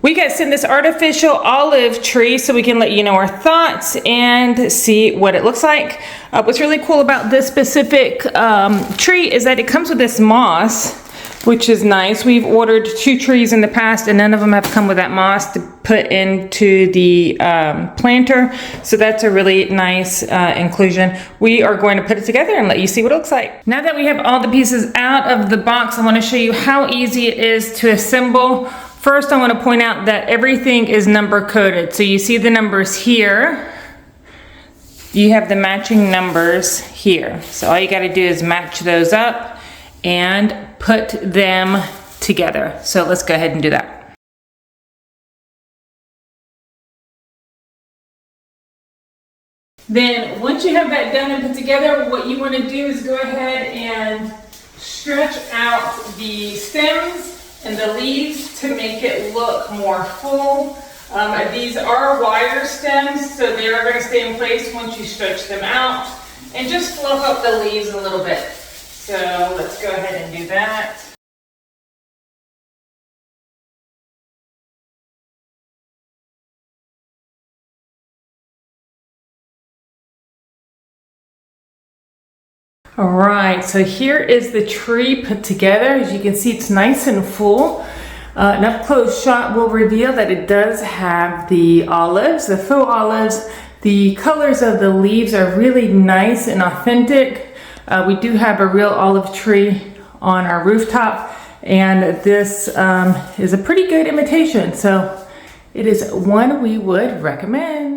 We got sent this artificial olive tree so we can let you know our thoughts and see what it looks like. What's really cool about this specific tree is that it comes with this moss, which is nice. We've ordered 2 trees in the past and none of them have come with that moss to put into the planter. So that's a really nice inclusion. We are going to put it together and let you see what it looks like. Now that we have all the pieces out of the box, I want to show you how easy it is to assemble. First, I want to point out that everything is number coded. So you see the numbers here. You have the matching numbers here. So all you got to do is match those up and put them together. So let's go ahead and do that. Then once you have that done and put together, what you want to do is go ahead and stretch out the stems and the leaves to make it look more full. These are wire stems, so they are going to stay in place once you stretch them out. And just fluff up the leaves a little bit. So let's go ahead and do that. All right, so here is the tree put together. As you can see, it's nice and full. An up-close shot will reveal that it does have the olives, the faux olives. The colors of the leaves are really nice and authentic. We do have a real olive tree on our rooftop, and this is a pretty good imitation. So it is one we would recommend.